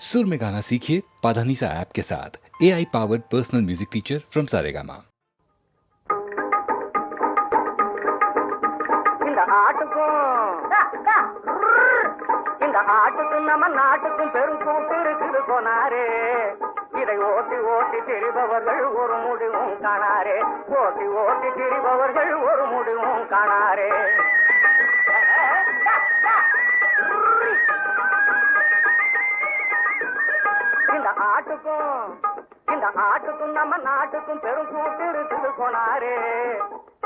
सुर में गाना सीखिए पाधानीसा ऐप के साथ AI powered personal music teacher from Saregama. இந்த ஆட்டுக்கும் நம்ம நாட்டுக்கும் பெரும் கூட்டு இருக்குது போனாரே. இதை ஓட்டி ஓட்டி திரிபவர்கள் ஒரு முடிவும் காணாரே. ஓட்டி ஓட்டி திரிபவர்கள் ஒரு முடிவும் காணாரே. இந்த ஆட்டுக்கும் நம்ம நாட்டுக்கும் பெரும் கூட்டு இருக்குது போனாரே.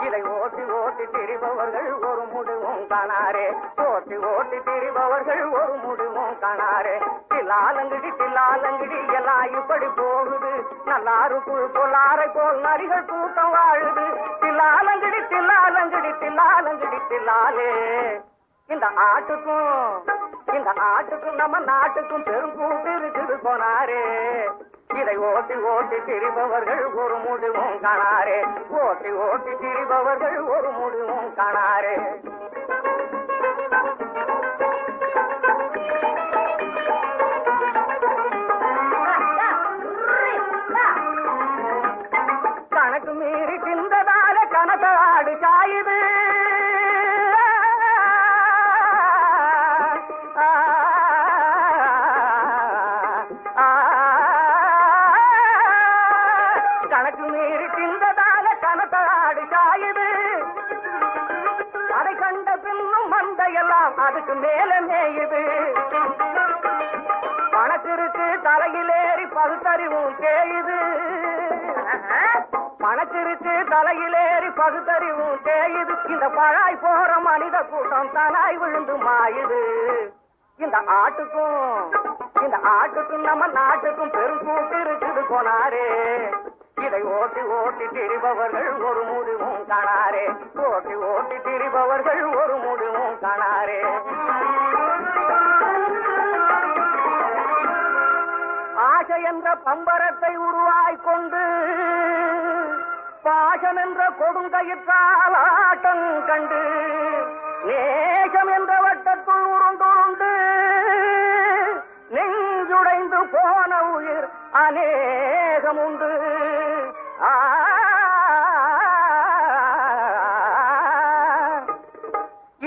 இதை ஓட்டி ஓட்டி திரிபவர்கள் ஒரு முடிவும் காணாரே. ஓட்டி ஓட்டி திரிபவர்கள் ஒரு முடிவும் காணாரே. தில்லாலங்கடி தில்லாலங்கடி எல்லாம் இப்படி போகுது. நல்லாருக்குள் பொல்லாரை போல் நரிகள் கூட்டம் வாழுது. தில்லாலங்கடி தில்லாலங்கடி தில்லாலங்கடி தில்லாலே. இந்த ஆட்டுக்கும் நம்ம நாட்டுக்கும் பெரும் கூட்டு இருக்குது போனாரே. இதை ஓட்டி ஓட்டி திரிபவர்கள் ஒரு முடிவும் காணாரே. ஓட்டி ஓட்டி திரிபவர்கள் ஒரு முடிவும் காணாரே. கணக்கு மீறி தின்றதால கணக்காடு சாயுது. கணக்கு மீறி தின்றதால கணக்காடு சாயுது. அதை கண்ட பின்னும் மந்தையெல்லாம் அதுக்கு மேல மேயுது. பணத்திற்கு தலையிலேறி பகுத்தறிவும் தேயுது. பணத்திற்கு தலையிலேறி பகுத்தறிவும் தேயுது. இந்த பழாய் போற மனித கூட்டம் தானாய் விழுந்து மாயுது. இந்த ஆட்டுக்கும் நம்ம நாட்டுக்கும் பெரும் கூட்டு இருக்குது போனாரே. இதை ஓட்டி ஓட்டி திரிபவர்கள் ஒரு முடிவும் காணாரே. ஓட்டி ஓட்டி திரிபவர்கள் ஒரு முடிவும் காணாரே. ஆசை என்ற பம்பரத்தை உருவாய்க்கொண்டு பாசம் என்ற கொடுங்கயிற்றால் ஆட்டம் கண்டு நேசம் என்ற வட்டத்துள் உருண்டுண்டு நெஞ்சுடைந்து போன உயிர் அநேகம் உண்டு.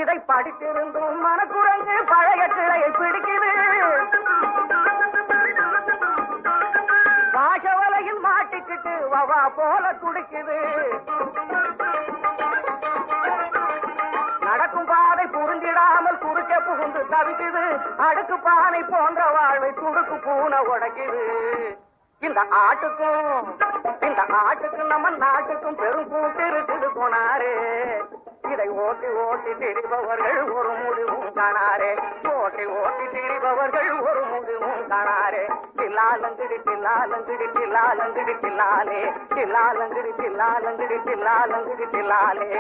இதை படித்திருந்தும் மனக்குரங்கு பழைய கிளையை பிடிக்குது. பாசவலையில் மாட்டிக்கிட்டு வவா போல துடிக்குது. நடக்கும் பாதை புரிஞ்சிடாமல் குறுக்க புகுந்து தவிக்குது. அடுக்கு பானை போன்ற வாழ்வை துடுக்கு பூனை உடைக்குது. இந்த ஆட்டுக்கும் நம்ம நாட்டுக்கும் பெரும் கூட்டு இருக்குது போனாரே. இதை ஓட்டி ஓட்டி திரிபவர்கள் ஒரு முடிவும் காணாரே. ஓட்டி ஓட்டி திரிபவர்கள் ஒரு முடிவும் காணாரே. தில்லாலங்கடி தில்லாலங்கடி தில்லாலங்கடி தில்லாலே. தில்லாலங்கடி தில்லாலங்கடி தில்லாலங்கடி தில்லாலே.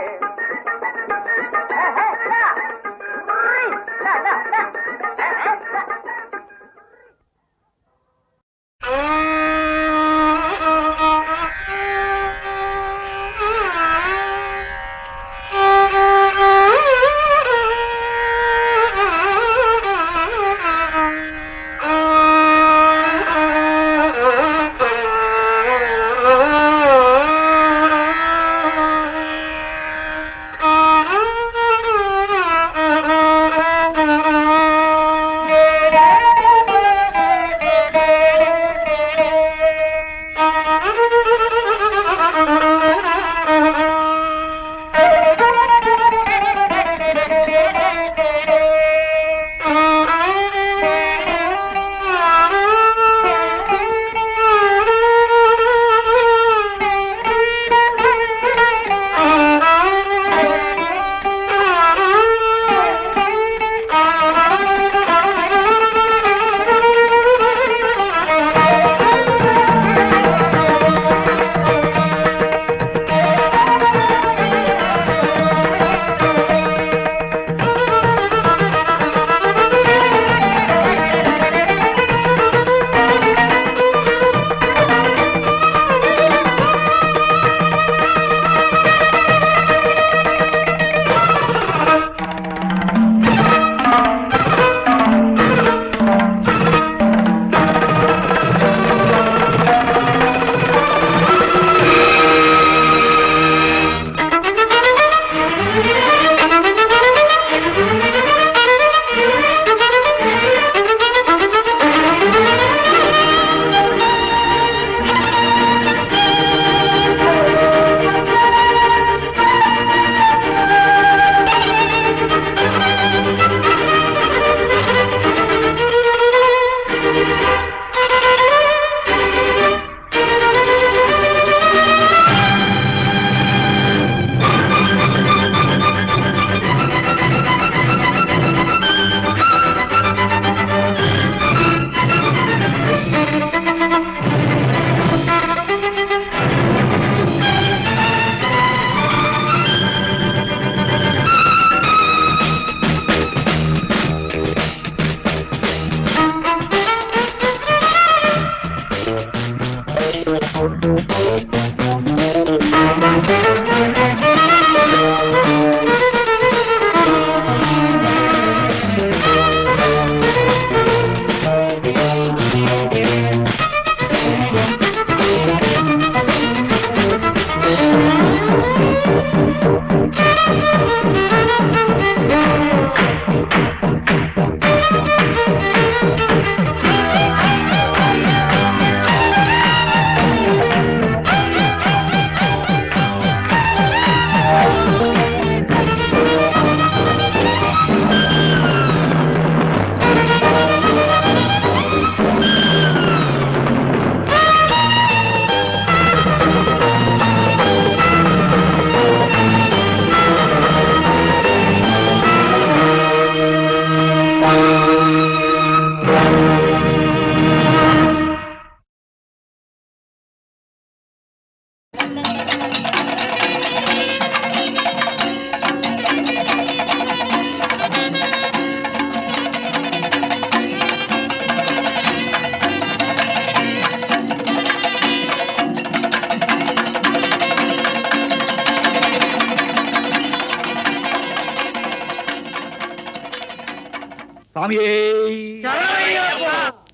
சுவாமியே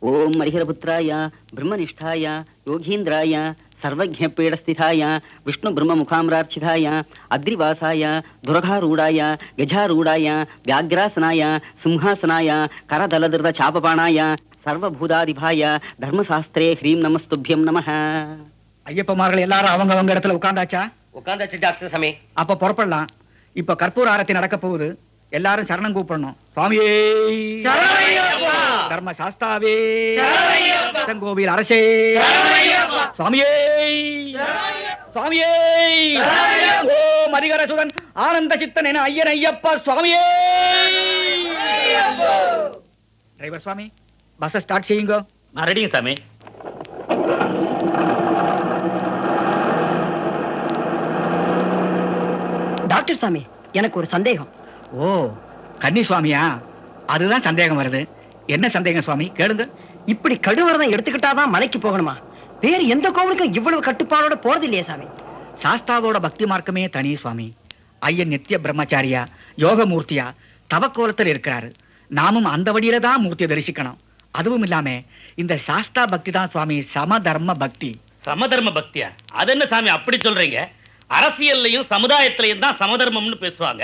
ஓம் ஹரிஹரபுத்திராய பிரம்மனிஷ்டாய யோகீந்திராய சர்வஜ்ஞபீடஸ்திதாய விஷ்ணு பிரம்ம முகாம்ரார்ச்சிதாய அத்ரிவாசாய துரகாரூடாய கஜாரூடாய வியாக்ராசனாய சிம்ஹாசனாய கரதலதிருத சாபபாணாய சர்வபூதாதிபாய தர்மசாஸ்திரே ஹ்ரீம் நமஸ்துபியம் நமஹ. ஐயப்பமார்கள் எல்லாரும் அவங்க இடத்துல உட்கார்ந்தாச்சா? உட்காந்தாச்சு டாக்டர் சாமி. அப்ப புறப்படலாம். இப்ப கற்பூர ஆரத்தி நடக்க போகுது. எல்லாரும் சரணம் கூப்பிடணும். சுவாமியே தர்ம சாஸ்தாவே கோவில் அரசே சுவாமியே சுவாமியே ஓ மதிகரசுதன் ஆனந்த சித்தன் என ஐயன் ஐயப்பா சுவாமியே. டிரைவர் சுவாமி பஸ் ஸ்டார்ட் செய்யுங்க. நான் ரெடிங்க சாமி. டாக்டர் சாமி, எனக்கு ஒரு சந்தேகம். ஓ கன்னி சுவாமியா? அதுதான் சந்தேகம் வருது. என்ன சந்தேகம் சுவாமி? கேளுங்க. இப்படி கடுவரதம் எடுத்துக்கிட்டாதான் மலைக்கு போகணுமா? வேறு எந்த கோவிலுக்கும் இவ்வளவு கட்டுப்பாடோட போறது இல்லையா சாமி? சாஸ்தாவோட பக்தி மார்க்கமே தனி சுவாமி. ஐயன் நித்திய பிரம்மச்சாரியா யோகமூர்த்தியா தவக்கோலத்தில் இருக்கிறாரு. நாமும் அந்த வழியில தான் மூர்த்தியை தரிசிக்கணும். அதுவும் இல்லாம இந்த சாஸ்தா பக்தி தான் சுவாமி சமதர்ம பக்தி. சமதர்ம பக்தியா? அது என்ன சாமி அப்படி சொல்றீங்க? அரசியல்லையும் சமுதாயத்திலையும் தான் சமதர்மம்னு பேசுவாங்க.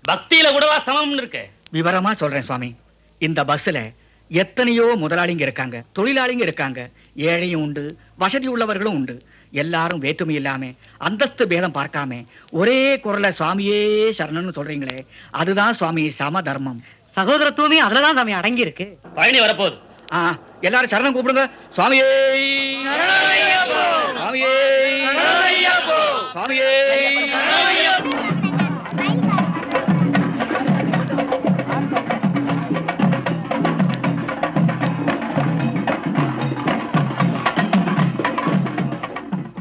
பக்தியில கூடவா சமம்னு இருக்கு? விவரமா சொல்றேன் சுவாமி. இந்த பஸ்ல எத்தனையோ முதலாளிங்க இருக்காங்க, தொழிலாளிங்க இருக்காங்க, ஏழையும் உண்டு, வசதி உள்ளவர்களும் உண்டு. எல்லாரும் வேற்றுமை இல்லாம அந்தஸ்து பேதம் பார்க்காம ஒரே குரல சுவாமியே சரணன்னு சொல்றீங்களே, அதுதான் சுவாமி சமதர்மம். சகோதரத்துவமே அதுலதான் சாமி அடங்கி இருக்கு. பழனி வரப்போகுது. எல்லாரும் சரணம் கூப்பிடுங்க. சுவாமியே சுவாமியே சுவாமியே.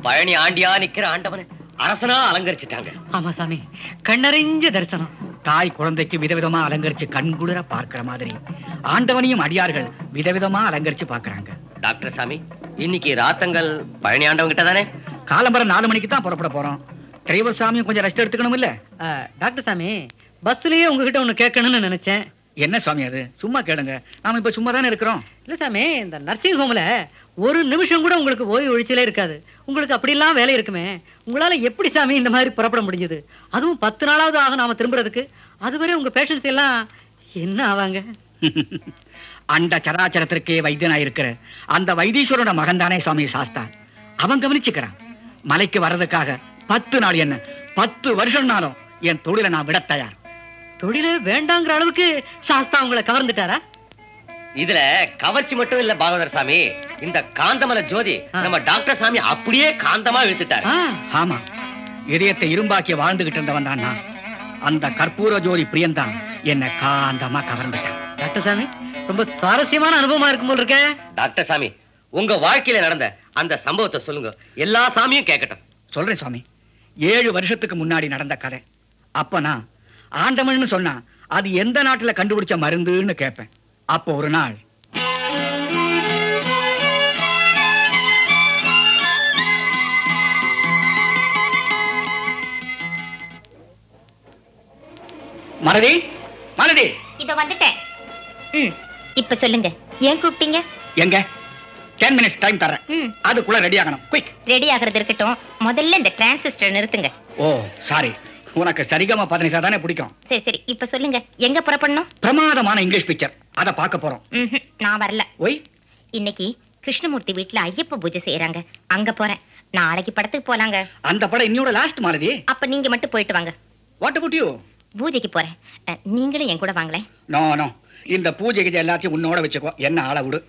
பழனி ஆண்டியா நிக்கிற ஆண்டவனை அரசனா அலங்கரிச்சுட்டாங்க. ஆமா சாமி, கண்ணறிஞ்ச தரிசனம். தாய் குழந்தைக்கு விதவிதமா அலங்கரிச்சு கண்குளிர பார்க்கிற மாதிரி ஆண்டவனையும் அடியார்கள் விதவிதமா அலங்கரிச்சு பார்க்கறாங்க. டாக்டர் சாமி, இன்னைக்கு ராத்தங்கள் பழனி ஆண்டவன் கிட்ட தானே? காலம்பரம் 4 மணிக்கு தான் புறப்பட போறோம். டிரைவர் சாமியும் கொஞ்சம் ரெஸ்ட் எடுத்துக்கணும் இல்ல? டாக்டர் சாமி, பஸ்லயே உங்ககிட்ட ஒண்ணு கேட்கணும்னு நினைச்சேன். என்ன சுவாமி அது? சும்மா கேளுங்க. நாம இப்ப சும்மா தானே இருக்கிறோம். இல்ல சாமி, இந்த நர்சிங் ஹோம்ல ஒரு நிமிஷம் கூட உங்களுக்கு ஓய்வு ஒழிச்சலே இருக்காது. உங்களுக்கு அப்படிலாம் வேலை இருக்குமே, உங்களால எப்படி சாமி இந்த மாதிரி புறப்பட முடிஞ்சது? அதுவும் 10 நாளாவது ஆகும் நாம திரும்புறதுக்கு. அதுவரை உங்க பேஷண்ட்ஸ் எல்லாம் என்ன ஆவாங்க? அண்ட சராச்சரத்திற்கே வைத்தியனா இருக்கிற அந்த வைத்தீஸ்வரோட மகன் தானே சுவாமி சாஸ்தா. அவன் கவனிச்சுக்கிறான். மலைக்கு வர்றதுக்காக 10 நாள் என்ன 10 வருஷம்னாலும் என் தொழிலை நான் விட தயார். தொழிலே வேண்டாங்கிற அளவுக்கு சாஸ்தா உங்களை கவர்ந்துட்டாரா? இதுல கவர்ச்சி மட்டும் இல்ல பாகவதர் சாமி, இந்த காந்தமல ஜோதி நம்ம டாக்டர் சாமி அப்படியே காந்தமா இழுத்துட்டாரு. ஆமா, இதயத்தை இரும்பாக்கி வாழ்ந்துகிட்டு இருந்தவன் தான் நான். அந்த கற்பூர ஜோதி பிரியந்தான் என்ன காந்தமா கவர்ந்துட்டான். டாக்டர் சாமி, ரொம்ப சுவாரஸ்யமான அனுபவமா இருக்கும் போல் இருக்க. டாக்டர் சாமி, உங்க வாழ்க்கையில நடந்த அந்த சம்பவத்தை சொல்லுங்க, எல்லா சாமியும் கேட்கட்டும். சொல்றேன் சுவாமி. 7 வருஷத்துக்கு முன்னாடி நடந்த கதை. அப்ப நான் ஆண்டவன்னு சொன்னா அது எந்த நாட்டுல கண்டுபிடிச்ச மருந்துன்னு கேட்பேன். அப்போ ஒரு நாள் மலதி மலதி, இதோ வந்துட்டேன். இப்ப சொல்லுங்க, ஏன் கூப்பிட்டீங்க? எங்க 10 மினிட்ஸ் டைம் தரேன். அதுக்குள்ள ரெடி ஆகணும். குயிக். ரெடி ஆகிறது இருக்கட்டும், முதல்ல இந்த டிரான்சிஸ்டர் நிறுத்துங்க. ஓ சாரி, உனக்கு சரிகமா 15 தானே பிடிக்கும். சரி சரி, இப்ப சொல்லுங்க, எங்க புறப்படணும்? பிரமாதமான இங்கிலீஷ் பிக்சர், அத பார்க்க போறோம். நான் வரல. ஒய்? இன்னைக்கு கிருஷ்ணமூர்த்தி வீட்டுல ஐயப்ப பூஜை செய்யறாங்க, அங்க போறேன். நாளைக்கு படத்துக்கு போலாங்க. அந்த படம் இன்னோட லாஸ்ட் மாலதி. அப்ப நீங்க மட்டும் போயிட்டு வாங்க. What about you? பூஜைக்கு போறேன், நீங்களும் என் கூட வாங்களேன். நோ நோ, இந்த பூஜை கிஜை எல்லாத்தையும் உன்னோட வச்சுக்கோ, என்ன ஆள விடு.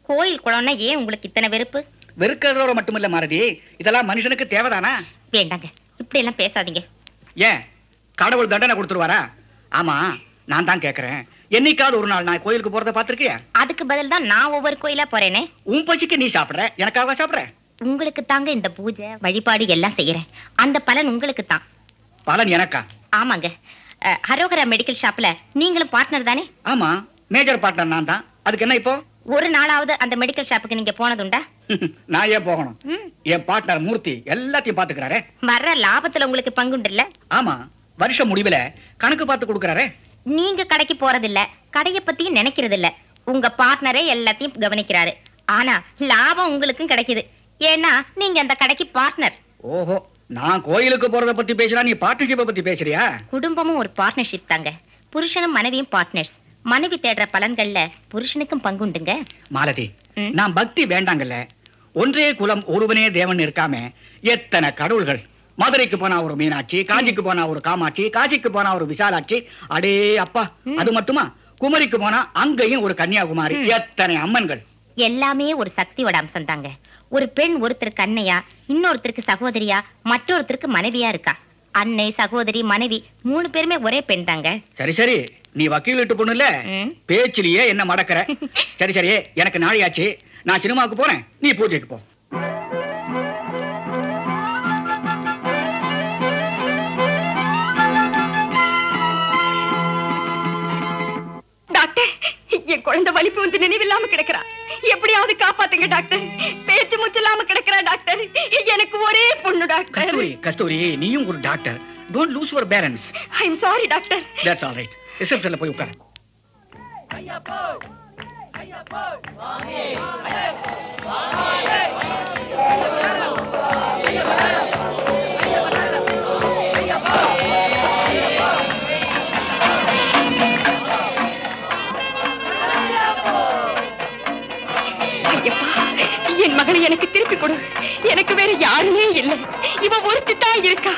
கோயில் குளம்னா ஏன் உங்களுக்கு இத்தனை வெறுப்பு? வெறுக்கிறதோட மட்டுமில்ல மாலதி, இதெல்லாம் மனுஷனுக்கு தேவைதானா? வேண்டாங்க, இப்படி எல்லாம் பேசாதீங்க. ஏன் கடவுள் தண்டனை கொடுத்துருவாரா? ஆமா, நான் தான் கேக்குறேன், என்னைக்காவது ஒரு நாள் நான் கோயிலுக்கு போறத பாத்திருக்கியா? அதுக்கு பதில் தான் நான் ஒவ்வொரு கோயிலா போறேனே. உன் பசிக்கு நீ சாப்பிடுற, எனக்காக சாப்பிடுற? உங்களுக்கு தாங்க இந்த பூஜை வழிபாடு எல்லாம் செய்யறேன், அந்த பலன் உங்களுக்கு தான். பலன் எனக்கா? ஆமாங்க, ஹரோகரா மெடிக்கல் ஷாப்ல நீங்களும் பார்ட்னர் தானே? ஆமா, மேஜர் பார்ட்னர் நான் தான். அதுக்கு என்ன இப்போ? ஒரு நாளாவது அந்த மெடிக்கல் ஷாப்புக்கு நீங்க போனதுண்டா? நான் ஏன் போகணும்? என் பார்ட்னர் மூர்த்தி எல்லாத்தையும் பாத்துக்கிறாரே. வர்ற லாபத்துல உங்களுக்கு பங்குண்டு இல்ல? ஆமா, வருஷ முடிவுல கணக்கு பார்த்து கொடுக்கறாரே. நீங்க கடைக்கு போறதில்ல, கடைய பத்தியும் நினைக்கிறது இல்ல. உங்க பார்ட்னரே எல்லாத்தையும் கவனிக்கிறாரு. ஆனா லாபம் உங்களுக்கும் கிடைக்குது. ஏன்னா நீங்க அந்த கடைக்கு பார்ட்னர். ஓஹோ, நான் கோயிலுக்கு போறத பத்தி பேசுறா, நீ பார்ட்னர்ஷிப்பை பத்தி பேசுறியா? குடும்பமும் ஒரு பார்ட்னர்ஷிப் தாங்க. புருஷனும் மனைவியும் பார்ட்னர்ஸ். மனைவி தேடுற பலன்கள்ல புருஷனுக்கும் பங்குண்டுங்க. மாலதி, ம். நான் பக்தி வேண்டாங்கல்ல. ஒன்றே குலம் ஒருவனே தேவன் இருக்காம எத்தனை கடவுள்கள். மதுரைக்கு போனா ஒரு மீனாட்சி, காஞ்சிக்கு போனா ஒரு காமாட்சி, காசிக்கு போனா ஒரு விசாலாட்சி. அடே அப்பா, அது மட்டுமா? குமரிக்கு போனா அங்கேயும் ஒரு கன்னியாகுமாரி. எத்தனை அம்மன்கள். எல்லாமே ஒரு சக்தியோட அம்சம் தாங்க. ஒரு பெண் ஒருத்தருக்கு அன்னையா, இன்னொருத்தருக்கு சகோதரியா, மற்றொருத்தருக்கு மனைவியா இருக்கா. அன்னை, சகோதரி, மனைவி 3 பேருமே ஒரே பெண் தாங்க. சரி சரி, நீ வக்கீல் வீட்டு பொண்ணுல ம். பேச்சிலேயே என்ன மடக்கற. சரி சரி, எனக்கு நாளையாச்சு. நான் சினிமாவுக்கு போறேன், நீ பூஜைக்கு போ. டாக்டர், என் குழந்தை வலிப்பு வந்து நினைவில்லாம கிடக்குறா. எப்படியாவது காப்பாத்துங்க டாக்டர். பேச்சு மூச்சு இல்லாம கிடக்குறா டாக்டர். எனக்கு ஒரே பொண்ணு டாக்டர். கஸ்தூரி, கஸ்தூரி, நீயும் ஒரு doctor. Don't lose your balance. I am sorry doctor. That's all right. ரிசப்ஷன்ல போய் உட்காரு. ஐயப்பா, என் மகளை எனக்கு திருப்பி கொடு. எனக்கு வேற யாருமே இல்லை. இவ ஒருத்தி தான் இருக்கா.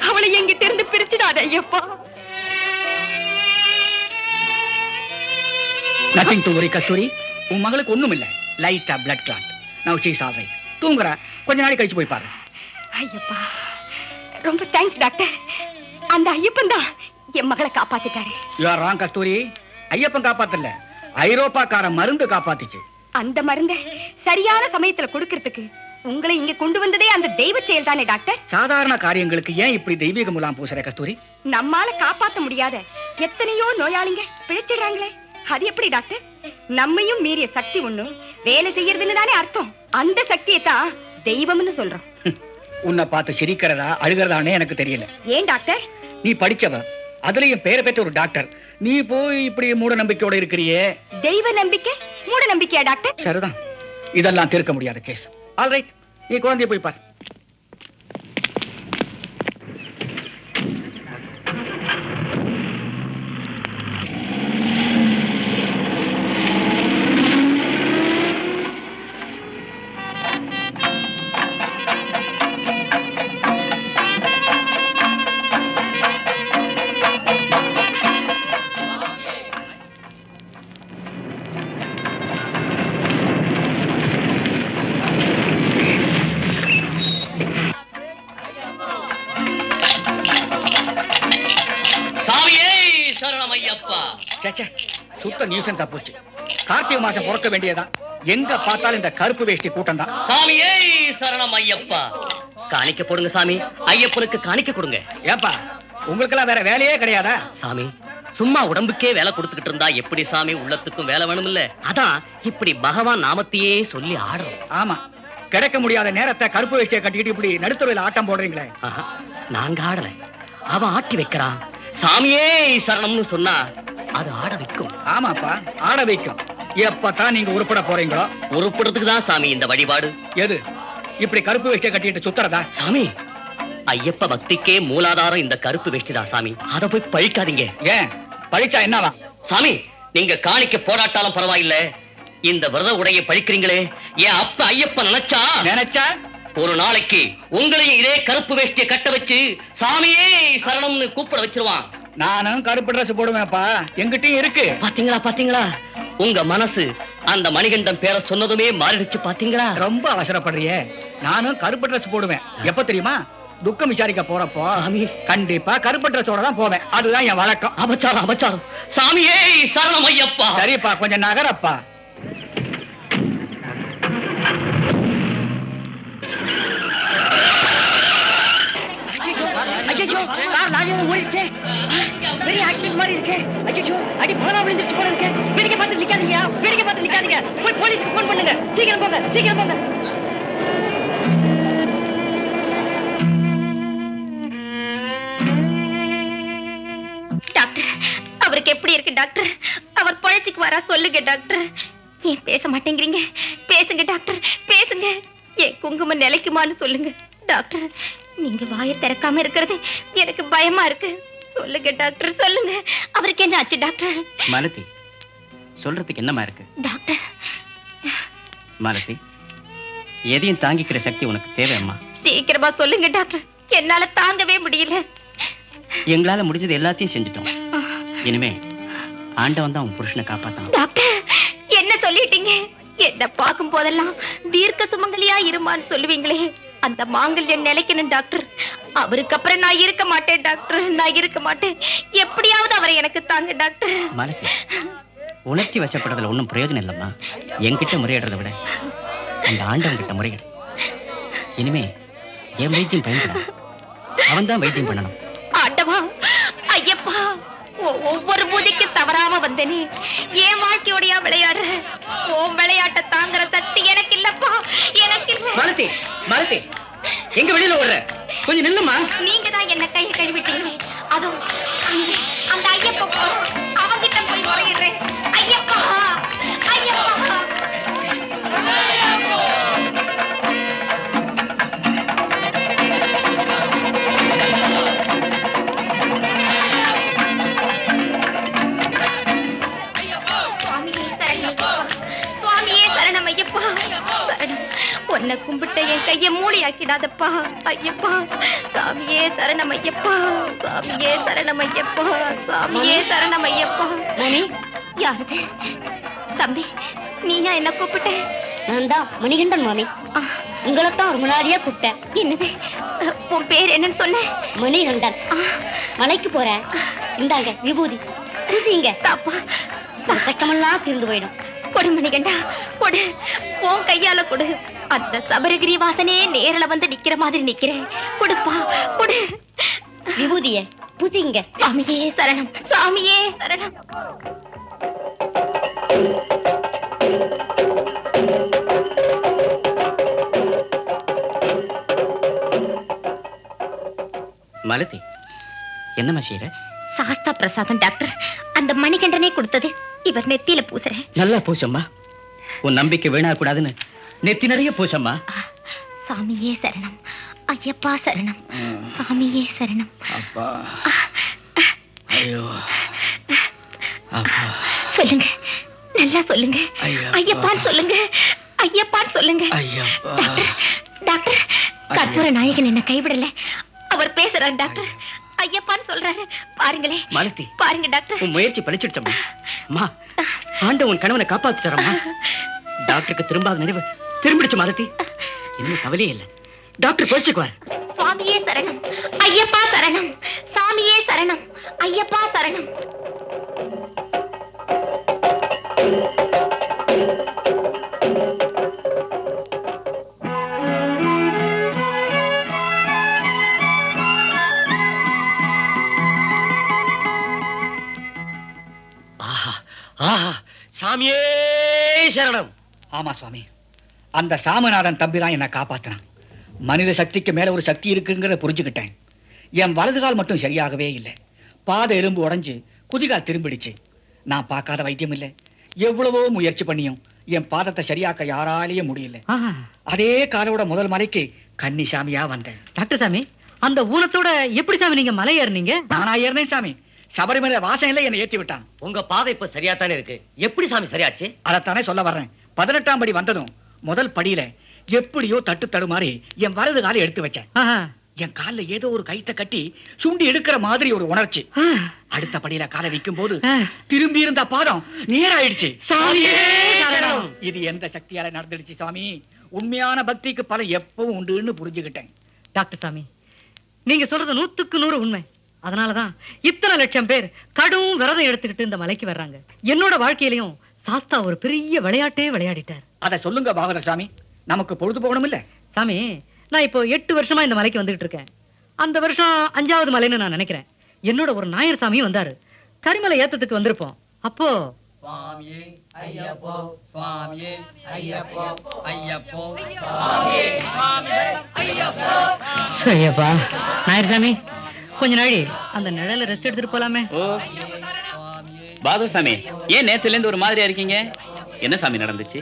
அவளை எங்கிட்ட இருந்து பிரிச்சுடாத ஐயப்பா. நத்திங் டு வரி கஸ்தூரி. உன் மகளுக்கு ஒண்ணும் இல்ல. லைட்டா blood clot. Now she is all right. தூங்குறா. கொஞ்ச நாளைக்கு கழிச்சு போய் பாரு. ஐயப்பா, ரொம்ப தேங்க்ஸ் டாக்டர். அந்த ஐயப்பன் தான் என் மகளை காப்பாத்திட்டாரு. யூ ஆர் ராங் கஸ்தூரி. ஐயப்பன் காப்பாத்தல, ஐரோப்பாக்கார மருந்து காப்பாத்திச்சு. அந்த மருந்தை சரியான சமயத்துல கொடுக்கறதுக்கு உங்களை இங்க கொண்டு வந்ததே அந்த தெய்வ செயல் தானே டாக்டர்? சாதாரண காரியங்களுக்கு ஏன் இப்படி தெய்வீக முலாம் பூசுற கஸ்தூரி? நம்மால காப்பாத்த முடியாத எத்தனையோ நோயாளிங்க பிழைச்சிடுறாங்களே, அது எப்படி டாக்டர்? நம்மையும் மீறிய சக்தி ஒண்ணு வேலை செய்யறதுன்னு தானே அர்த்தம். அந்த சக்தியை தான் தெய்வம்னு சொல்றோம். உன்னை பார்த்து சிரிக்கிறதா அழுகிறதானே எனக்கு தெரியல. ஏன் டாக்டர்? நீ படிச்சவ, அதுலயும் பேரை பெற்ற ஒரு டாக்டர். நீ போய் இப்படி மூட நம்பிக்கையோட இருக்கிறியே. தெய்வ நம்பிக்கை மூட நம்பிக்கையா டாக்டர்? சரிதான், இதெல்லாம் தீர்க்க முடியாத கேஸ். ஆல் ரைட், நீ குழந்தைய போய் பார். சுத்த நியூசன்ஸா போச்சு. கார்த்திகை மாசம் பிறக்க வேண்டியதான். எங்க பார்த்தாலும் இந்த கருப்பு வேஷ்டி கூட்டம் தான். சாமியே சரணம் ஐயப்பா. காணிக்க போடுங்க சாமி, ஐயப்பனுக்கு காணிக்க கொடுங்க. ஏப்பா, உங்களுக்கெல்லாம் வேற வேலையே கிடையாதா? சாமி, சும்மா உடம்புக்கே வேலை கொடுத்துக்கிட்டு இருந்தா எப்படி சாமி உள்ளத்துக்கும் வேலை வேணும் இல்ல? அதான் இப்படி பகவான் நாமத்தையே சொல்லி ஆடுறோம். ஆமா, கிடைக்க முடியாத நேரத்தை கருப்பு வேஷ்டியை கட்டிக்கிட்டு இப்படி நடுத்தருவில் ஆட்டம் போடுறீங்களே. நாங்க ஆடல, அவன் ஆட்டி வைக்கிறான். சாமியே சரணம்னு சொன்னா அது ஆட வைக்கும். ஆமாப்பா, ஆட வைக்கும். எப்பதான் நீங்க உருப்பட போறீங்களோ? உருப்படுறதுக்கு தான் சாமி இந்த வழிபாடு. எது? இப்படி கருப்பு வேஷ்டியை கட்டிட்டு சுத்துறதா? சாமி, ஐயப்ப பக்திக்கே மூலாதாரம் இந்த கருப்பு வேஷ்டிதான் சாமி. அத போய் பழிக்காதீங்க. ஏன் பழிச்சா என்னவா? சாமி, நீங்க காணிக்க போராட்டாலும் பரவாயில்ல, இந்த விரத உடைய பழிக்கிறீங்களே, என் அப்ப ஐயப்ப நினைச்சா ஒரு நாளைக்கு உங்களையும் இதே கருப்பு வேஷ்டியை கட்ட வச்சு சாமியே சரணம்னு கூப்பிட வச்சிருவான். நானும் கருப்பு டிரஸ் போடுவேன்ப்பா, எங்கிட்டயும் இருக்கு. பாத்தீங்களா, உங்க மனசு அந்த மணிகண்டன் பேரை சொன்னதுமே மாறிடுச்சு. பாத்தீங்களா? ரொம்ப அவசரப்படுறியே. நானும் கருப்பு டிரஸ் போடுவேன். எப்ப தெரியுமா? துக்கம் விசாரிக்க போறப்போ கண்டிப்பா கருப்பு டிரஸோட தான் போவேன். அதுதான் என் வழக்கம். அபச்சாரம். சாமியே சரணம் ஐயப்பா. சரிப்பா, கொஞ்சம் நகரப்பா. பெரிய ஆக்சிடென்ட் மாதிரி இருக்கு. ஐயோ, அடி போனா விழுந்துச்சு போல இருக்கு. வேடிக்கை பார்த்து நிக்காதீங்க. போய் போலீஸ்க்கு போன் பண்ணுங்க. சீக்கிரம் போங்க. டாக்டர், எப்படி இருக்கு டாக்டர்? அவர் பழச்சிக்கு வரா சொல்லுங்க டாக்டர். ஏன் பேச மாட்டேங்கிறீங்க? பேசுங்க டாக்டர், பேசுங்க. ஏன் குங்குமம் நிலைக்குமான்னு சொல்லுங்க டாக்டர். நீங்க வாயை திறக்காம இருக்கிறது எனக்கு பயமா இருக்கு. சொல்லுங்க டாக்டர், சொல்லுங்க. அவருக்கு என்ன ஆச்சு டாக்டர்? மாலதி, சொல்றதுக்கு என்னமா இருக்கு டாக்டர்? மாலதி, எதையும் தாங்கிக்கிற சக்தி உனக்கு தேவையம்மா. சீக்கிரமா சொல்லுங்க டாக்டர், என்னால தாங்கவே முடியல. எங்களால முடிஞ்சது எல்லாத்தையும் செஞ்சுட்டோம். இனிமே ஆண்டவன் தான் உன் புருஷனை காப்பாத்தான். டாக்டர், என்ன சொல்லிட்டீங்க? என்ன பார்க்கும் போதெல்லாம் தீர்க்க சுமங்கலியா இருமான்னு சொல்லுவீங்களே, அந்த மாங்கல்யம் நிலைக்கணும் டாக்டர். அவருக்கு அப்புறம் நான் இருக்க மாட்டேன் டாக்டர், நான் இருக்க மாட்டேன். எப்படியாவது அவரை எனக்கு தாங்க டாக்டர். மாலதி, உணர்ச்சி வசப்படுறதுல ஒன்றும் பிரயோஜனம் இல்லம்மா. என்கிட்ட முறையிடுறதை விட அந்த ஆண்டவன் கிட்ட முறையிடு. இனிமே என் வைத்தியம் பயன்படாது, அவன் தான் வைத்தியம் பண்ணணும். ஆண்டவா, ஐயப்பா, ஒவ்வொரு பூஜைக்கு தவறாம வந்தேனே, என் வாழ்க்கையோடயா விளையாடுற? உன் விளையாட்ட தாங்குற சக்தி எனக்கு இல்லப்பா, எனக்கு இல்ல. மாலதி, மாலதி, எங்க வெளியில ஓடுற? கொஞ்சம் நில்லுமா. நீங்க தான் என்ன கையை கழுவிட்டீங்க. அதுவும் அந்த ஐயப்பா, அவங்கிட்ட போய் முறையிடுறேன். ஐயப்பா, ஐயப்பா. சுவாமியே சரணம் ஐயப்பா, சரணம். உன்னை கும்பிட்ட என் கைய மூளையாக்கிடாதப்பா ஐயப்பா. சாமியே சரணம் ஐயப்பா, சாமியே சரணம் ஐயப்பா, சாமியே சரணம் ஐயப்பா. மணி, யாரு தம்பி? நீயா என்ன கூப்பிட்ட? நான் தான் மணிகண்டன் மாமி. உங்களைத்தான் ஒரு முன்னாடியே கூப்பிட்டேன். என்னது? உன் பேர் என்னன்னு சொன்ன? மணிகண்டன். மலைக்கு போறேன். இந்தாங்க விபூதி, பூசிங்க. தாப்பா, கஷ்டமெல்லாம் தீர்ந்து போயிடும். கொடு மணிகண்டா, கொடு. உன் கையால கொடு. அந்த சபரகிரி வாசனே நேரல வந்து நிக்கிற மாதிரி நிக்கிறேன். கொடுப்பா, கொடு. விபூதிய பூசிங்க. சாமியே சரணம், சாமியே சரணம். மாலதி, என்னம்மா செய்யற? சாஸ்தா பிரசாதம் டாக்டர், அந்த மணிகண்டனே கொடுத்தது. இவர் நெத்தியில பூசுறேன். நல்லா பூசம்மா. உன் நம்பிக்கை வீணா கூடாதுன்னு நெத்தி நிறைய பூசம்மா. சாமியே சரணம், ஐயப்பா சரணம், சாமியே சரணம். அப்பா, ஐயோ, அப்பா. சொல்லுங்க, நல்லா சொல்லுங்க. ஐயப்பா. ஐயப்பான்னு சொல்லுங்க, ஐயப்பான்னு சொல்லுங்க. ஐயப்பா. டாக்டர், டாக்டர், கற்பூர நாயகன் என்ன கைவிடல. அவர் பேசுறாரு டாக்டர், ஐயப்பான்னு சொல்றாரு. பாருங்களே மாலதி, பாருங்க டாக்டர். உன் முயற்சி பலிச்சிடுச்சம்மா. அம்மா, ஆண்டவன் உன் கணவனை காப்பாத்திட்டாரம்மா. டாக்டருக்கு திரும்பாத நினைவு திரும்பிடுச்சு மாலதி. இன்னும் கவலையே இல்லை, டாக்டர் பழிச்சுக்குவார். சுவாமியே சரணம், ஐயப்பா சரணம், சாமியே சரணம், ஐயப்பா சரணம். சாமியே சரணம். ஆமா சுவாமி, அந்த சாமிநாதன் தம்பி தான் என்ன காப்பாத்தினான். மனித சக்திக்கு மேல ஒரு சக்தி இருக்குங்கிறத புரிஞ்சுக்கிட்டேன். என் வலது கால் மட்டும் சரியாகவே இல்லை. பாத எலும்பு உடைஞ்சு குதிகால் திரும்பிடுச்சு. நான் பார்க்காத வைத்தியம் இல்லை. எவ்வளவோ முயற்சி பண்ணியும் என் பாதத்தை சரியாக்க யாராலேயும் முடியல. அதே காலோட முதல் மலைக்கு கன்னி சாமியா வந்தேன். டாக்டர் சாமி, அந்த ஊனத்தோட எப்படி சாமி நீங்க மலை ஏறினீங்க? நானா ஏறினேன் சாமி. சபரிமலை வாசனையில என்னை ஏத்தி விட்டான். உங்க பாதை இப்ப சரியா தானே இருக்கு. எப்படி சாமி சரியாச்சு? அதைத்தானே சொல்ல வர்றேன். 18ஆம் படி வந்ததும் முதல் படியில எப்படியோ தட்டு தடுமாறி என் வலது காலை எடுத்து வச்சேன். என் கால்ல ஏதோ ஒரு கைத்தை கட்டி சுண்டி எடுக்கிற மாதிரி ஒரு உணர்ச்சி. அடுத்த படியில காலை வைக்கும் போது திரும்பி இருந்த பாதம் நேராயிடுச்சு. இது எந்த சக்தியால நடந்துடுச்சு சாமி? உண்மையான பக்திக்கு பலன் எப்பவும் உண்டுன்னு புரிஞ்சுக்கிட்டேன். டாக்டர் சாமி, நீங்க சொல்றது 100க்கு 100 உண்மை. அதனாலதான் இத்தனை லட்சம் பேர் கடும் விரதம் எடுத்துக்கிட்டு இந்த மலைக்கு வர்றாங்க. என்னோட வாழ்க்கையிலையும் சாஸ்தா ஒரு பெரிய விளையாட்டே விளையாடிட்டார். அதை சொல்லுங்க பாகவதர் சாமி, நமக்கு பொழுது போகணும் இல்ல? சாமி, நான் இப்போ 8 வருஷமா இந்த மலைக்கு வந்துகிட்டு இருக்கேன். அந்த வருஷம் 5வது மலைன்னு நான் நினைக்கிறேன். என்னோட ஒரு நாயர் சாமியும் வந்தாரு. கரிமலை ஏத்தத்துக்கு வந்திருப்போம். அப்போ சுவாமியே ஐயப்போ, சுவாமியே ஐயப்போ, ஐயப்போ, ஐயப்பா. நாயர் சாமி, கொஞ்ச நாளி அந்த நிழல ரெஸ்ட் எடுத்துட்டு போலாமே. பாதூர் சாமி, ஏன் நேத்துல இருந்து ஒரு மாதிரியா இருக்கீங்க? என்ன சாமி நடந்துச்சு?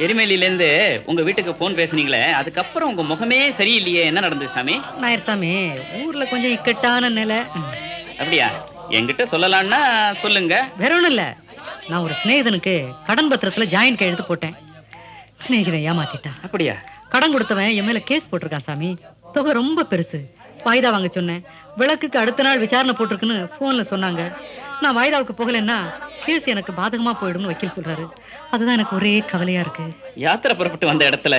எரிமேலில இருந்து உங்க வீட்டுக்கு போன் பேசுனீங்களே, அதுக்கப்புறம் உங்க முகமே சரியில்லையே, என்ன நடந்துச்சு சாமி? நாயர் சாமி, ஊர்ல கொஞ்சம் இக்கட்டான நிலை. அப்படியா? என்கிட்ட சொல்லலாம்னா சொல்லுங்க. வேற ஒண்ணும் இல்ல, நான் ஒரு சிநேகிதனுக்கு கடன் பத்திரத்துல ஜாயின் கையெழுத்து போட்டேன். சிநேகிதன் ஏமாத்திட்டான். அப்படியா? கடன் கொடுத்தவன் என் மேல கேஸ் போட்டிருக்கான் சாமி. தொகை ரொம்ப பெருசு. வாய்தா வாங்க சொன்னேன். விளக்குக்கு அடுத்த நாள் விசாரணை போட்டிருக்குன்னு போன்ல சொன்னாங்க. நான் வாய்தாவுக்கு போகலன்னா கேஸ் எனக்கு பாதகமா போயிடும்னு வக்கீல் சொல்றாரு. அதுதான் எனக்கு ஒரே கவலையா இருக்கு. யாத்திரை புறப்பட்டு வந்த இடத்துல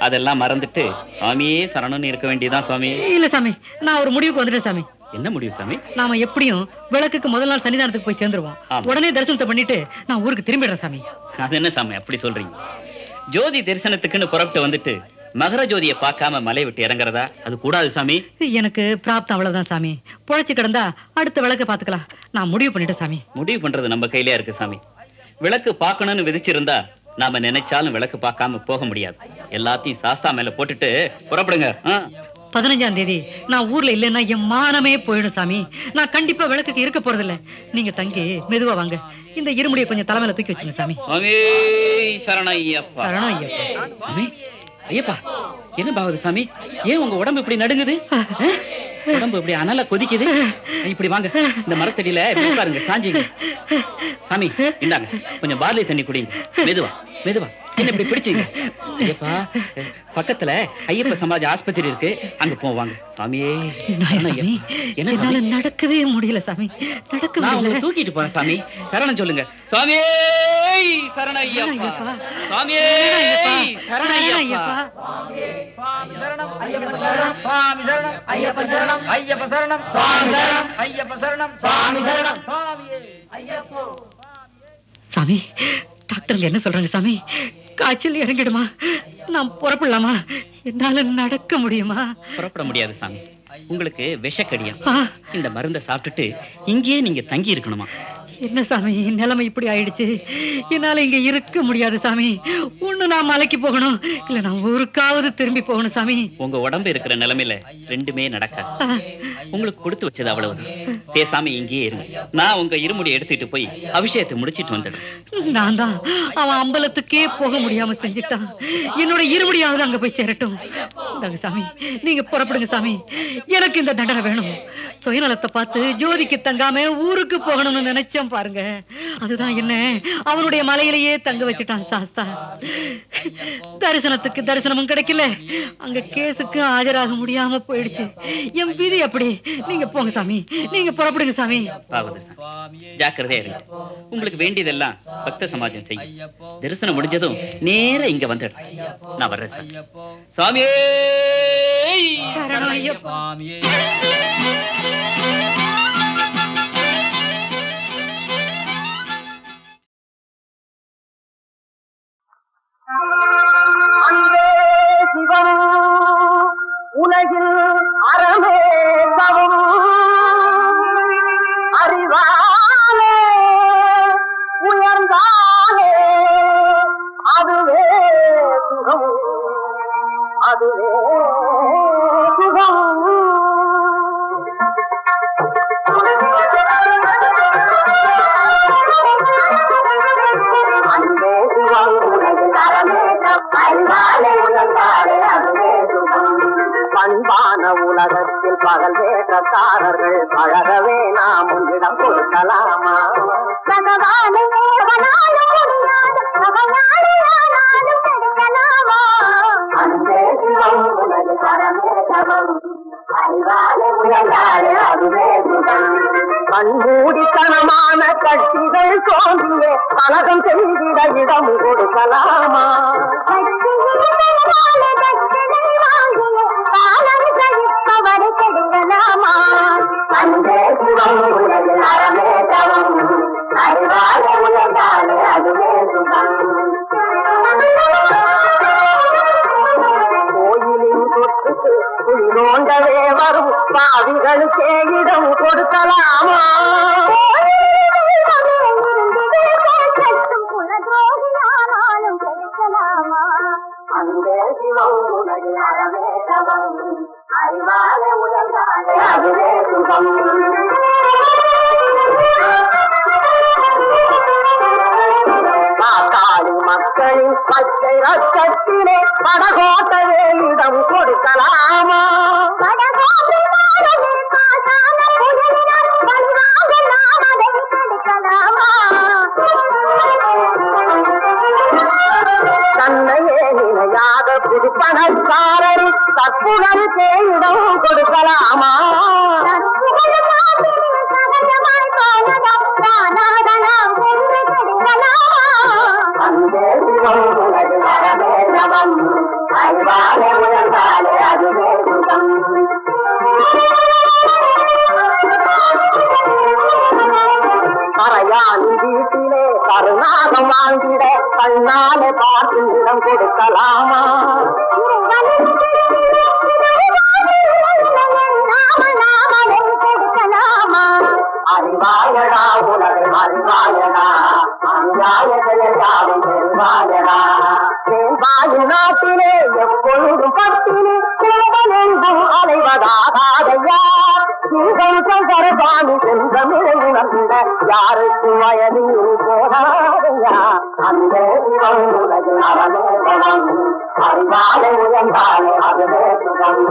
அதெல்லாம் மறந்துட்டு சுவாமியே சரணம்னு இருக்க வேண்டியதான் சுவாமி. இல்ல சாமி, நான் ஒரு முடிவுக்கு வந்துட்டேன் சாமி. என்ன முடிவு சாமி? நாம எப்படியும் விளக்குக்கு முதல் நாள் சன்னிதானத்துக்கு போய் சேர்ந்துருவோம். உடனே தரிசனத்தை பண்ணிட்டு நான் ஊருக்கு திரும்பிடுறேன் சாமி. அது என்ன சாமி அப்படி சொல்றீங்க? ஜோதி தரிசனத்துக்குன்னு புறப்பட்டு வந்துட்டு மகர ஜோதியை பார்க்காம மலை விட்டு இறங்குறதா? அது கூடாது சாமி. எனக்கு பிராப்தம் அவ்வளவுதான் சாமி. பொழைச்சு கிடந்தா அடுத்த விளக்க பாத்துக்கலாம். நான் முடிவு பண்ணிட்டேன் சாமி. முடிவு பண்றது நம்ம கையிலே இருக்கு சாமி. விளக்கு பார்க்கணும்னு விதிச்சிருந்தா நாம நினைச்சாலும் விளக்கு பார்க்காம போக முடியாது. எல்லாத்தையும் சாஸ்தா மேல போட்டுட்டு புறப்படுங்க. 15ஆம் தேதி நான் ஊர்ல இல்லைன்னா என் மானமே போயிடும் சாமி. நான் கண்டிப்பா விளக்குக்கு இருக்க போறதில்ல. நீங்க தங்கி மெதுவா வாங்க. இந்த இருமுடியை கொஞ்சம் தலைமையில தூக்கி வச்சுங்க சாமி. சரணய்யப்பா. சரணய்யப்பா. சாமி, ஐயப்பா, என்ன பாவது சாமி? ஏன் உங்க உடம்பு இப்படி நடுங்குது? உடம்பு இப்படி அனல கொதிக்குது. இப்படி வாங்க, இந்த மரத்தடியில பாருங்க, சாஞ்சிங்க. சாமி, இந்தாங்க கொஞ்சம் பார்லி தண்ணி குடிங்க. மெதுவா மெதுவா. என்ன இப்படி பிடிச்சீங்க? ஐயப்பா, பக்கத்துல ஐயப்ப சமாஜ் ஆஸ்பத்திரி இருக்கு, அங்க போவாங்க. சாமியே, என்னால நடக்கவே முடியல சாமி. நான் உங்களை தூக்கிட்டு போறேன் சாமி. சரணம் சொல்லுங்க. சாமியே சரணய்யப்பா. சாமியே சரணய்யப்பா. சாமி, டாக்டர் என்ன சொல்றாங்க சாமி? காய்ச்சல் இறங்கிடுமா? நான் புறப்படலாமா? என்னால நடக்க முடியுமா? புறப்பட முடியாது சாமி. உங்களுக்கு விஷக்கடியம். இந்த மருந்தை சாப்பிட்டுட்டு இங்கேயே நீங்க தங்கி இருக்கணுமா? என்ன சாமி, நிலைமை இப்படி ஆயிடுச்சு. என்னால இங்க இருக்க முடியாது சாமி. ஒண்ணு நான் மலைக்கு போகணும், இல்ல நான் ஊருக்காவது திரும்பி போகணும் சாமி. உங்க உடம்பு இருக்கிற நிலைமையில ரெண்டுமே நடக்காது. உங்களுக்கு கொடுத்து வச்சது அவ்வளவுதான். பேசாம இங்கேயே இருங்க. நான் உங்க இருமுடி எடுத்துட்டு போய் அபிஷேகத்தை முடிச்சிட்டு வந்துடுறேன். நான் தான் அவன் அம்பலத்துக்கே போக முடியாம செஞ்சுட்டான். என்னோட இருமுடியாவது அங்க போய் சேரட்டும். சாமி, நீங்க புறப்படுங்க சாமி. எனக்கு இந்த தண்டனை வேணும். சுயநலத்தை பார்த்து ஜோதிக்கு தங்காம ஊருக்கு போகணும்னு நினைச்சேன் பாருங்க. அதுதான் என்ன அவனுடைய மலையிலேயே தங்க வச்சுட்டான் சாஸ்தா. தரிசனத்துக்கு தரிசனமும் கிடைக்கல, அங்க கேஸுக்கு ஆஜராக முடியாம போயிடுச்சு. என் விதி அப்படி. நீங்க போங்க சாமி, நீங்க புறப்படுங்க சாமி. ஜாக்கிரதையா இருங்க. உங்களுக்கு வேண்டியதெல்லாம் பக்த சமாஜம் செய்யும். தரிசனம் முடிஞ்சதும் நேர இங்க வந்துடுறேன். நான் வர்றேன் சார். சாமியே சரணய்யப்பா. அன்பே சிவம் உலகில் அறமே தவம் அறிவாலே உயர்ந்தாலே அதுவே சுகம், அதுவே சுகம். அன்பே சிவம் உலகில் அறமே அறிவாலே உயர்ந்தாலே அதுவே சுகம். பண்பான உலகத்தில் பகல் வேற்றக்காரர்கள் பழகவே நாம் உன்னிடம் கொடுக்கலாமா? அன்பே சிவம் உலகில் அறமே தவம் அறிவாலே உயர்ந்தாலே அதுவே சுகம். கண்மூடித்தனமான கட்சிகள் தோன்றியே கலகம் செய்திட இடம் கொடுக்கலாமா? அன்பே சிவம் உலகில் அறமே தவம் அறிவாலே உயர்ந்தாலே அதுவே சுகம். கோயிலின் சொத்துக்கு குழி நோண்டவே வரும் பாவிகளுக்கே இடம் கொடுக்கலாமா? அன்பே சிவம் உலகில் அறமே தவம் அறிவாலே உயர்ந்தாலே அதுவே சுகம். பாட்டாளி மக்களின் பச்சை ரத்தத்திலே படகோட்டவே இடம் கொடுக்கலாமா? தன்னையே நினையாத புதுப்பணக்காரர் தற்புகழுக்கே இடம் கொடுக்கலாமா? கரையான் வீட்டிலே கருணாகம் வாங்கிட கண்ணாலே பார்த்து இடம் கொடுக்கலாமா? அறிவாயடா உலகை அறிவாயடா அஞ்சாயம் பெருவாயடா. தேவாயு நாட்டிலே எப்பொழுதும் பட்டினி குடும்பமெங்கும் அலைவதாதையா. சிங்கம் சங்கரபாணி சென்றமிழை உணர்ந்த யாருக்கும் வயதில் போகாதையா. அந்த உலகில் அறமேதம் அறிவாலை உயர்ந்தாலே அதுவே சுகம்.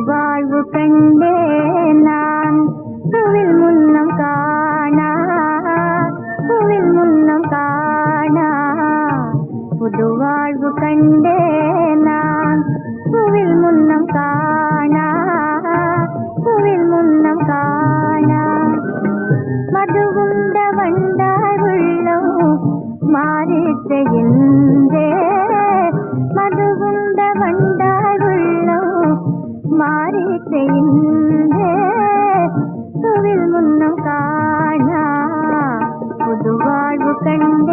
வாழ்வு கண்ட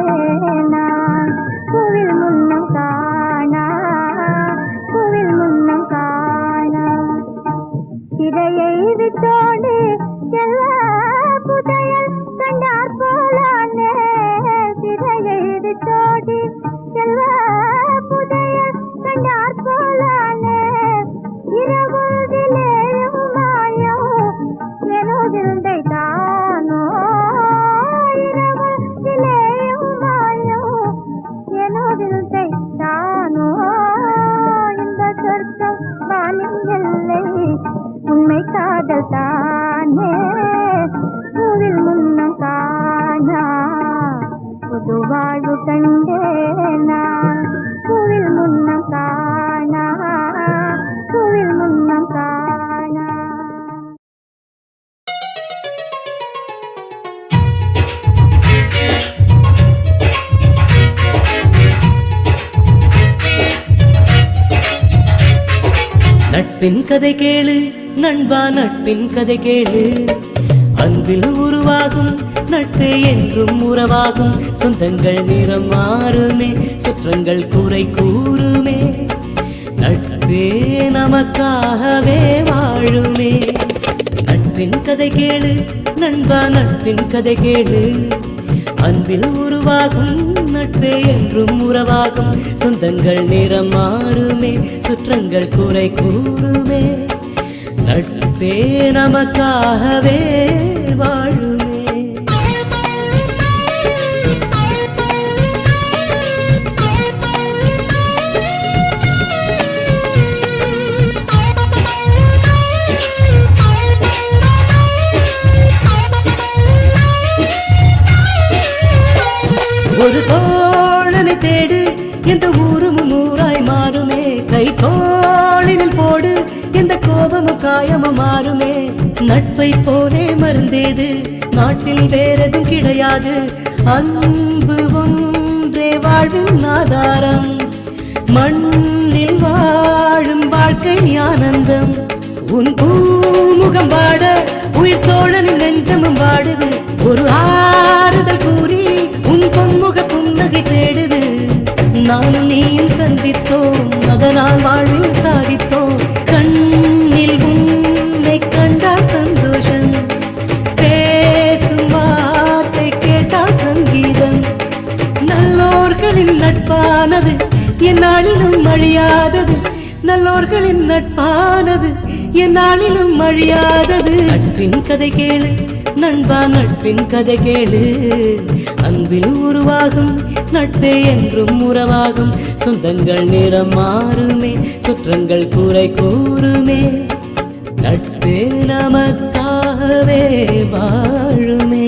நட்பின் கதை கேளு நண்பா, நட்பின் கதை கேளு. அன்பில் உருவாகும் நட்பே என்றும் உறவாகும். சொந்தங்கள் நிறம் மாறுமே, சுற்றங்கள் குறை கூறுமே. நட்பே நமக்காகவே வாழுமே. நட்பின் கதை கேளு நண்பா, நட்பின் கதை கேளு. அன்பில் உருவாகும் நட்பே என்றும் உறவாகும். சொந்தங்கள் நிறம் மாறுமே, சுற்றங்கள் குறை கூறுமே. நட்பே நமக்காகவே வாழுமே. ஒரு தோழனை தேடு, எந்த ஊரும் ஊராய் மாறுமே. கை தோழினில் போடு, எந்த கோபமும் காயமும் மாறுமே. நட்பை போலே மருந்தேது, நாட்டில் வேறெதும் கிடையாது. அன்பு ஒன்றே வாழ்வின் ஆதாரம். மண்ணில் வாழும் வாழ்க்கை ஆனந்தம். உன் பூமுகம் வாட உயிர் தோழனின் நெஞ்சமும் வாடுது. ஒரு ஆறுதல் கூறி உன் பொன்முக புன்னகை தேடுது. நானும் நீயும் சந்தித்தோம், அதனால் வாழ்வில் சாதித்தோம். கண்ணில் உன்னை கண்டால் சந்தோஷம், பேசும் வார்த்தை கேட்டால் சங்கீதம். நல்லோர்களின் நட்பானது எந்நாளிலும் அழியாதது. நல்லோர்களின் நட்பானது எந்நாளிலும் அழியாதது. நட்பின் கதை கேளு நண்பா, நட்பின் கதை கேளு. அன்பில் உருவாகும் நட்பே என்றும் உறவாகும். சொந்தங்கள் நிறம் மாறுமே, சுற்றங்கள் குறை கூறுமே. நட்பே நமக்காகவே வாழுமே.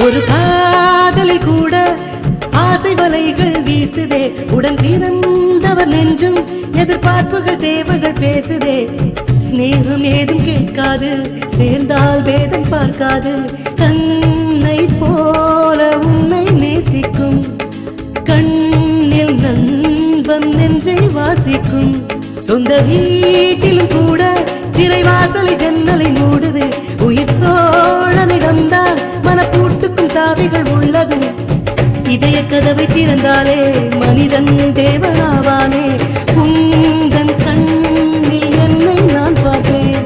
ஒரு காதலில் கூட ஆசை வலைகள் வீசுதே. உடன் பிறந்தவர் நெஞ்சும் எதிர்பார்ப்புகள் தேவைகள் பேசுதே. ஸ்நேகம் ஏதும் கேட்காது, சேர்ந்தால் வேதம் பார்க்காது. கண்ணை போல உன்னை நேசிக்கும், கண்ணில் நண்பன் நெஞ்சை வாசிக்கும். சொந்த வீட்டிலும் கூட திரைவாசலை ஜன்னலை மூடுது. உயிர் தோழனிடம்தான் மனப்பூட்டுக்கும் சாவிகள் உள்ளது. இதய கதவை திறந்தாலே மனிதன் தேவனாவானே. உந்தன் கண்ணில் என்னை நான் பார்ப்பேன்,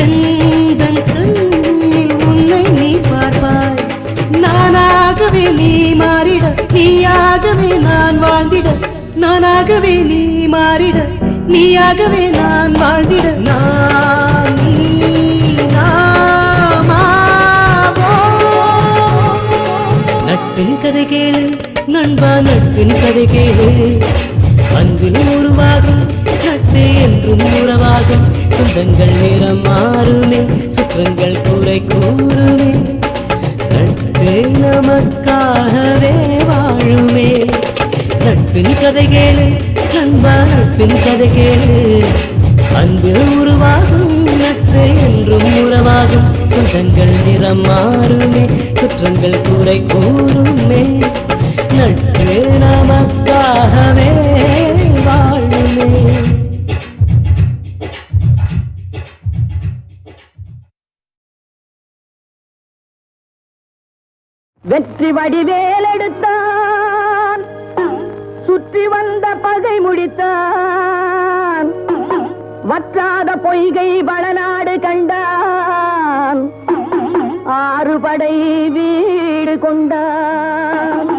எந்தன் கண்ணில் உன்னை நீ பார்ப்பாய். நானாகவே நீ மாறிட, நீயாகவே நான் வாழ்ந்திட. நானாகவே நீ மாறிட, நீயாகவே நான் வாழ்ந்திட. நான் நட்பின் கதை கேளு நண்பா, நட்பின் கதை கேளு. அன்பில் உருவாகும் நட்பே என்றும் உறவாகும். சொந்தங்கள் நிறம் மாறுமே, சுற்றங்கள் குறை கூறுமே. நட்பே நமக்காகவே வாழுமே. நட்பின் கதை கேளு நண்பா, நட்பின் கதை கேளு. அன்பில் உருவாகும் நட்பே என்றும் உறவாகும். சொந்தங்கள் நிறம் மாறுமே, சுற்றங்கள் குறை கூறுமே. நட்பே நமக்காகவே வாழுமே. வெற்றி வடிவேல் எடுத்தான், சுற்றி வந்த பகை முடித்தான். வற்றாத பொய்கை வளநாடு கண்டான், ஆறு படை வீடு கொண்டான்.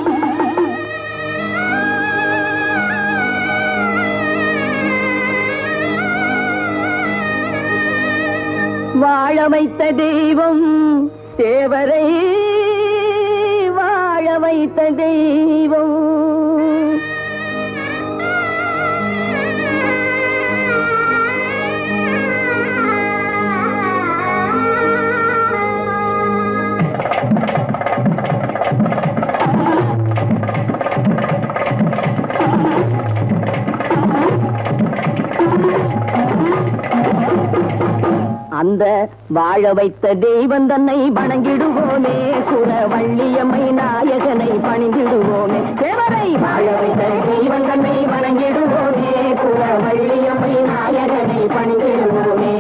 வாழ வைத்த தெய்வம் தேவரை, வாழ வைத்த தெய்வம். அந்த வாழ வைத்த தெய்வம் தன்னை வணங்கிடுவோமே, குலவள்ளியம்மை நாயகனை பணிந்திடுவோமே. தேவரை வாழ வைத்த தெய்வம் தன்னை வணங்கிடுவோமே, குலவள்ளியம்மை நாயகனை பணிந்திடுவோமே.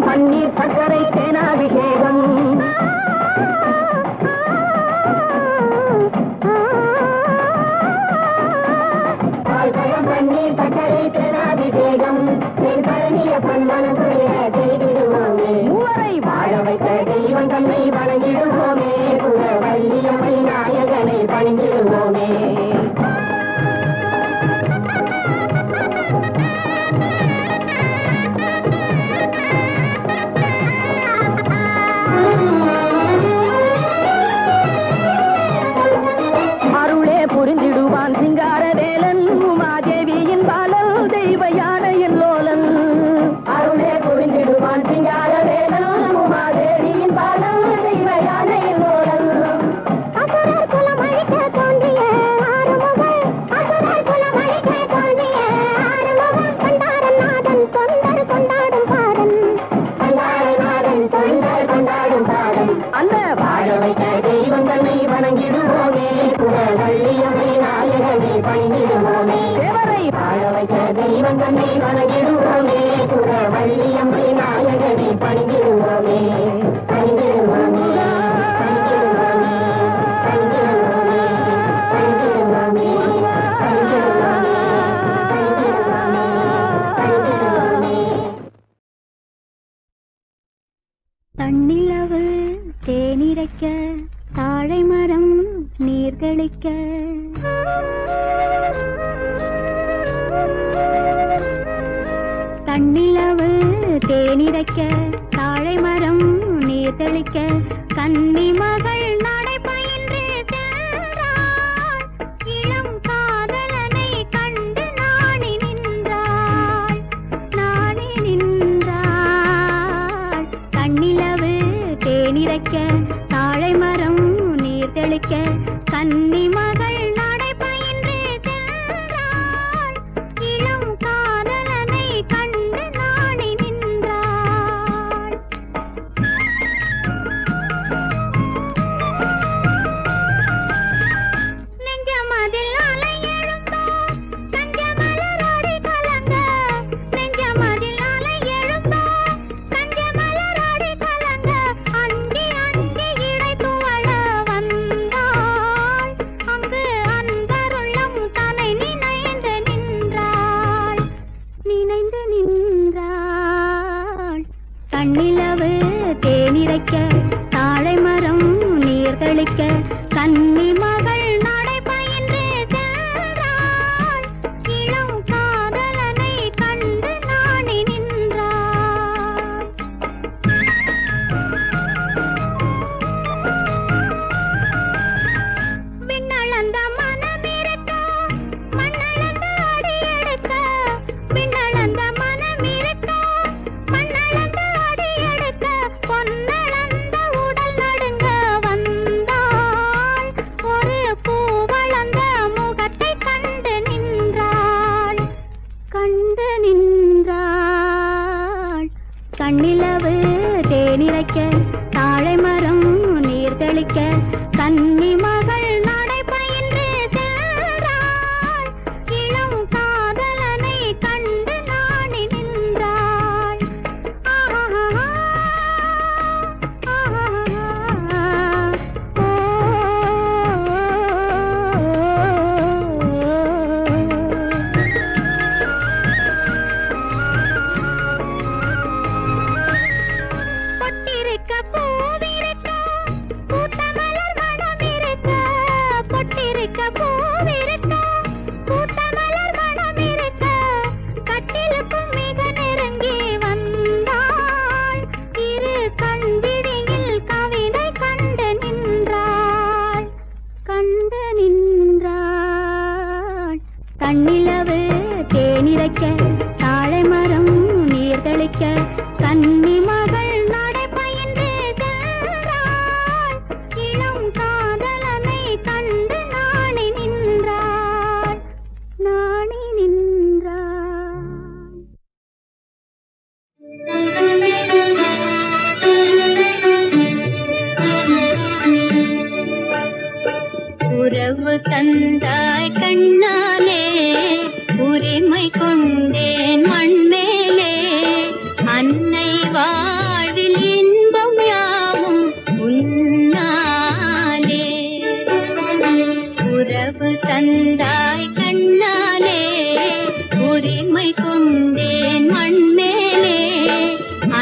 பன்னீர் சர்க்கரை தேனாபிஷேகம், பால்பழம் பன்னீர் சர்க்கரை தேனாபிஷேகம், பழனிய பன்மனம் செய்திடுவோமே. மூவரை வாழ வைத்த தெய்வம் தன்னை வணங்கிடுவோமே, குலவள்ளியம்மை நாயகனை பணிந்திடுவோமே. புரிந்திடுவான் சிங்காரவேலன், உமாதேவியின் பாலல் தெய்வ யானையின் லோலன். அருளே புரிந்திடுவான் சிங்காரவேலன், உமாதேவியின் பாலல் தெய்வ யானையின் லோலன். அசுரர் குலம் அழிக்க தோன்றிய ஆறுமுகன், அசுரர் குலம் அழிக்க தோன்றிய ஆறுமுகன். கொண்டாரநாதன் தொண்டர் கொண்டாடும் பாடன், கொண்டாரநாதன் தொண்டர் கொண்டாடும் பாடன். அந்த வாழ வைத்த தெய்வம் தன்னை வணங்கிடுவோமே, குலவள்ளியம்மை நாயகனை பணிந்திடுவோமே. தேவரை வாழ வைத்த தெய்வம் தன்னை வணங்கிடுவோமே, குலவள்ளியம்மை நாயகனை பணிந்திடுவோமே. பணிந்திடுவோமே, பணிந்திடுவோமே, பணிந்திடுவோமே, பணிந்திடுவோமே, பணிந்திடுவோமே, பணிந்திடுவோமே. தன்னிலவு தேனிரைக்க தாழை மரம் நீர்களிக்க, தன்னிலவு தேனிரைக்க தாழை மரம் நீர்களிக்க, கன்னி மகள் நடை பயின்று சென்றாள், இளம் காதலனை கண்டு நாணி நின்றாள், நாணி நின்றாள். தன்னிலவு தேனிரைக்க தாழை மரம் நீர்தளிக்க, கன்னி மகள் நடை பயின்று சென்றாள், இளம் காதலனை கண்டு நாணி நின்றாள். நெஞ்சமதில் அலை எழுந்தோ கஞ்சமலரோடு கலங்க, நெஞ்சமதில் அலை எழுந்தோ கஞ்சமலரோடு கலங்க, அஞ்சி அஞ்சி இடை துவள வந்தாள், அங்கு அன்பருள்ளம் தன்னை நினைந்து நின்றாள், நினைந்து நின்றாள். கண்ணிலவு தேனிரைக்க தாழை மரம் நீர்களிக்க, கன்னி மகள் நடை பயின்று சென்றாள், இளம் காதலனை கண்டு நாணி நின்றாள். விண்ணளந்த மனமிருக்க மண்ணளந்த அடியெடுக்க, விண்ணளந்த மனமிருக்க மண்ணளந்த அடியெடுக்க, பொன்னளந்த உடல் நடுங்க வந்தாள், ஒரு பூவளந்த முகத்தை கண்டு நின்றாள், கண்டு நின்றாள். கண்ணிலவு தேனிரைக்க தாழை மரம் நீர்தளிக்க, கன்னி மகள் நடை பயின்று சென்றாள், இளம் காதலனை கண்டு நாணி நின்றாள். ஆஹா, ஆஹா, ஓ, பொட்டிருக்க பூவிருக்க பூத்த மலர் மணமிருக்க, உறவு தந்தாய் கண்ணாலே உரிமை கொண்டேன் மண்மேலே அன்னை வாழ்வில் இன்பம் யாவும் உன்னாலே உறவு தந்தாய் கண்ணாலே உரிமை கொண்டேன் மண்மேலே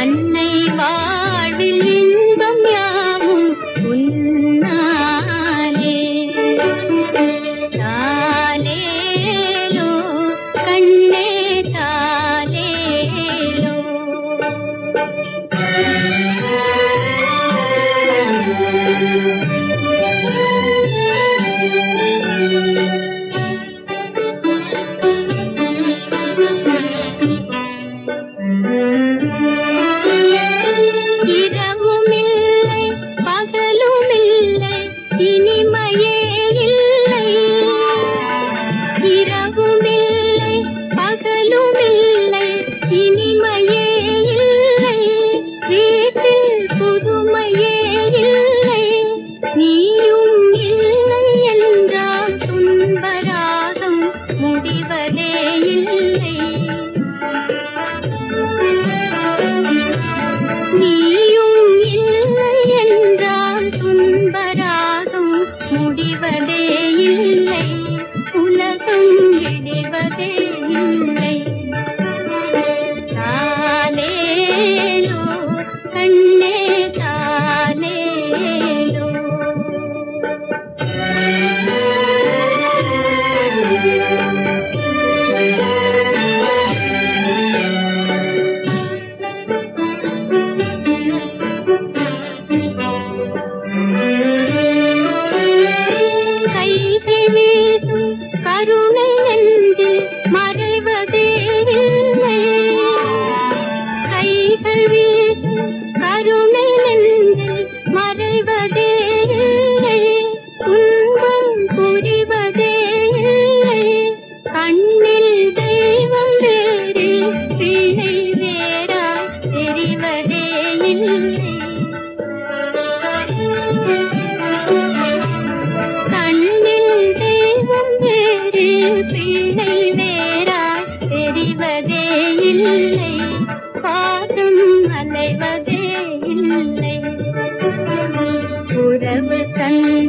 அன்னை வாழ்வில் இன்பம் யாவும் உன்னாலே தாலேலோ கண்ணே தாலேலோ இரவுமில்லை பகலுமில்லை இனிமையே இல்லை இரவுமில்லை பகலுமில்லை இனிமையே இல்லை வீட்டில் புதுமையே இல்லை நீயும் இல்லை என்றால் துன்பராகம் முடிவதே இல்லை நீயும் இல்லை என்றால் துன்பராகம் முடிவதே இல்லை உலகம் விடுவதே இல்லை தாலேலோ கண்ணே தாலேலோ கைகள் வீசும் கருணை என்று மறைவதே இல்லை கைகள் வீசும் கருணை என்று மறைவதே இல்லை துன்பம் புரிவதே இல்லை கண்ணில் தெய்வம் வேறு பிழை வேறா தெரிவதே இல்லை கண்ணில் தெய்வம் வேறு பிழை வேறா தெரிவதே இல்லை பாதம் அலைவதே இல்லை உறவு தந்த